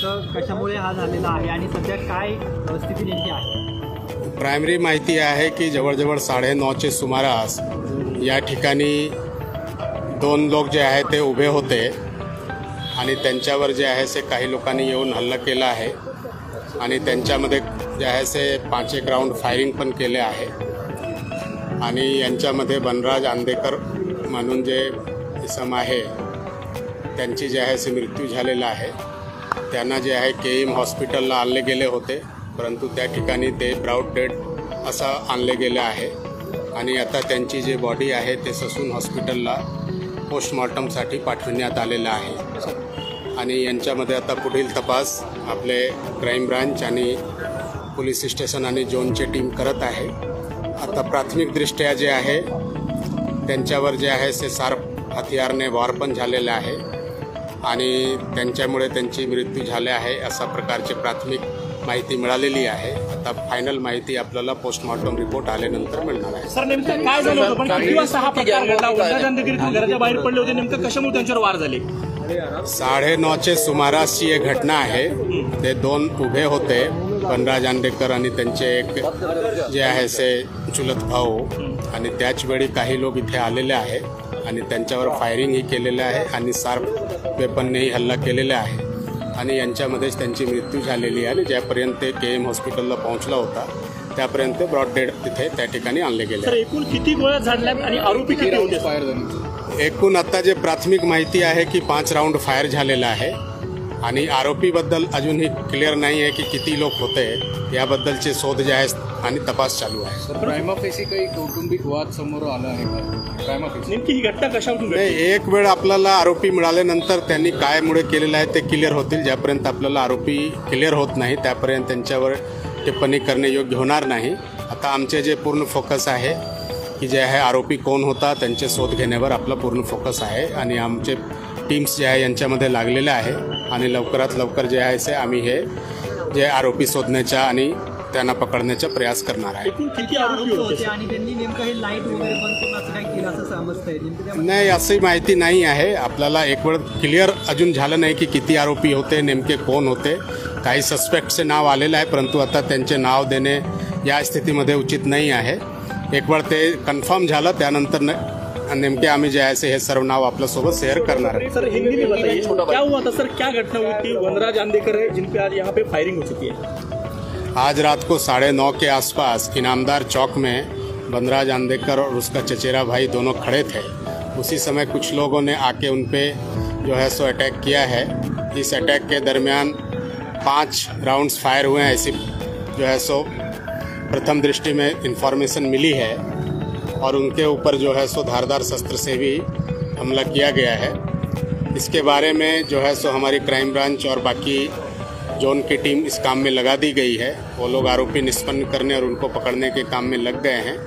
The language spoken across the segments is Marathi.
नेमकं कशामुळे हा झालेला आहे आणि सध्या काय स्थिती नेमकी आहे? प्रायमरी माहिती आहे की जवळजवळ 9:30चे सुमारास या ठिकाणी 2 लोक जे आहे ते उभे होते आणि त्यांच्यावर जे आहे ते काही लोकांनी येऊन हल्ला केला आहे आणि त्यांच्यामध्ये जे आहे ते 5 राऊंड फायरिंग पण केले आहे आणि यांच्यामध्ये बनराज आंदेकर म्हणून जे इसम आहे त्यांची जे आहे ते मृत्यू झालेला आहे। त्यांना जे आहे केईएम हॉस्पिटलला आणले गेले होते, परंतु त्या ठिकाणी ते ब्राउड डेड असं आणले गेले आहे आणि आता त्यांची जी बॉडी आहे ते ससून हॉस्पिटलला पोस्टमॉर्टमसाठी पाठविण्यात आलेलं आहे आणि यांच्यामध्ये आता पुढील तपास आपले क्राईम ब्रांच आणि पोलीस स्टेशन आणि झोनची टीम करत आहे। आता प्राथमिकदृष्ट्या जे आहे त्यांच्यावर जे आहे ते शार्प हथियारने वार पण झालेले आहे आणि त्यांच्यामुळे त्यांची मृत्यू झाली आहे अशा प्रकारची प्राथमिक माहिती मिळालेली आहे। आता फायनल माहिती आपल्याला पोस्टमॉर्टम रिपोर्ट आल्यानंतर मिळणार आहे। सर नेमकं काय झालं होतं, पण किती वाजता हा प्रकार घडला? वंडाजांदेकरी घराच्या बाहेर पडले होते, नेमकं कशामुळे त्यांच्यावर वार झाले? 9:30चे सुमारासची एक घटना आहे। ते 2 उभे होते, बनराज आंदेकर आणि त्यांचे एक जे आहे ते चुलत भाऊ आणि त्याच वेळी काही लोक इथे आलेले आहे आणि त्यांच्यावर फायरिंगही केलेलं आहे आणि शार्प वेपननेही हल्ला केलेला आहे आणि यांच्यामध्येच त्यांची मृत्यू झालेली आहे आणि ज्यापर्यंत ते केएम हॉस्पिटलला पोहोचला होता त्यापर्यंत ब्रॉड डेड तिथे त्या ठिकाणी आणले गेले। एकूण किती गोळ्या झाडल्या आणि आरोपी किती होते? एकूण आता जे प्राथमिक माहिती आहे की 5 राऊंड फायर झालेला आहे आणि आरोपीबद्दल अजूनही क्लिअर नाही आहे की किती लोक होते, याबद्दलचे शोध जे आहे आणि तपास चालू आहे। प्राइमा फेसी काही कौटुंबिक वाद समोर आला आहे का? प्राइमा फेसी नेमकी ही घटना कशावरून घडली? एक वेळ आपल्याला आरोपी मिळाल्यानंतर त्यांनी काय मुळे केलेलं आहे ते क्लिअर होतील। ज्यापर्यंत आपल्याला आरोपी क्लिअर होत नाही त्यापर्यंत त्यांच्यावर टिप्पणी करणे योग्य होणार नाही। आता आमचे जे पूर्ण फोकस आहे की जे आहे आरोपी कोण होता त्यांचे शोध घेण्यावर आपला पूर्ण फोकस आहे आणि आमचे टीम्स जे आहे यांच्यामध्ये लागलेले आहे आणि लवकरात लवकर जे आहे ते आम्ही हे जे आरोपी शोधण्याचा आणि त्यांना पकडण्याचा प्रयास करणार आहे। किती आरोपी होते आणि त्यांनी नेमकं हे लाईट वगैरे बंद करून असं काय केलं असं समजतंय? नाही, अशी माहिती नाही आहे। आपल्याला एक वेळ क्लिअर अजून झालं नाही की किती आरोपी होते, नेमके कोण होते। काही सस्पेक्टचे नाव आलेलं आहे, परंतु आता त्यांचे नाव देणे या स्थितीमध्ये उचित नाही आहे। एक वेळ ते कन्फर्म झालं त्यानंतर नेमके आम्ही जे आहे हे सर्व नाव आपल्यासोबत शेअर करणार है। सर हिंदी में बताइए क्या हुआ था सर, क्या घटना हुई थी? बनराज आंदेकर है जिन पे आज यहाँ पे फायरिंग हो चुकी है। आज रात को 9:30 के आसपास इनामदार चौक में बनराज आंदेकर और उसका चचेरा भाई दोनों खड़े थे। उसी समय कुछ लोगों ने आके उन पे जो है सो अटैक किया है। इस अटैक के दरमियान 5 राउंड्स फायर हुए हैं, ऐसी जो है सो प्रथम दृष्टि में इंफॉर्मेशन मिली है और उनके ऊपर जो है सो धारदार शस्त्र से भी हमला किया गया है। इसके बारे में जो है सो हमारी क्राइम ब्रांच और बाकी जोन की टीम इस काम में लगा दी गई है। वो लोग आरोपी निष्पन्न करने और उनको पकड़ने के काम में लग गए हैं।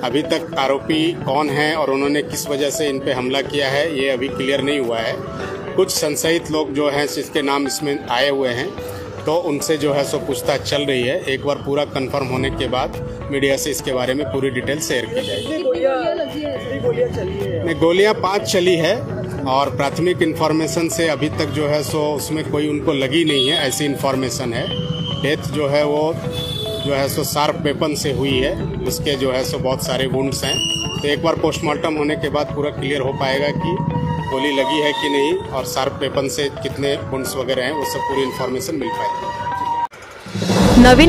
अभी तक आरोपी कौन है और उन्होंने किस वजह से इन पे हमला किया है ये अभी क्लियर नहीं हुआ है। कुछ संशयित लोग जो हैं जिसके नाम इसमें आए हुए हैं तो उनसे जो है सो पूछताछ चल रही है। एक बार पूरा कंफर्म होने के बाद मीडिया से इसके बारे में पूरी डिटेल शेयर की जाएगी। गोलियां 5 चली है और प्राथमिक इन्फॉर्मेशन से अभी तक जो है सो उसमें कोई उनको लगी नहीं है, ऐसी इन्फॉर्मेशन है। डेथ जो है वो जो है सो शार्प वेपन से हुई है, उसके जो है सो बहुत सारे वुंड्स हैं। तो एक बार पोस्टमार्टम होने के बाद पूरा क्लियर हो पाएगा कि गोली लगी है कि नहीं और शार्प वेपन से कितने वुंड्स वगैरह हैं, वो सब पूरी इन्फॉर्मेशन मिल पाएगी।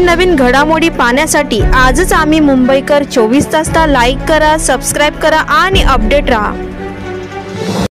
नवीन घडामोडी पाहण्यासाठी आजच आम्ही मुंबईकर 24 तासला लाईक करा, सबस्क्राईब करा आणि अपडेट रहा।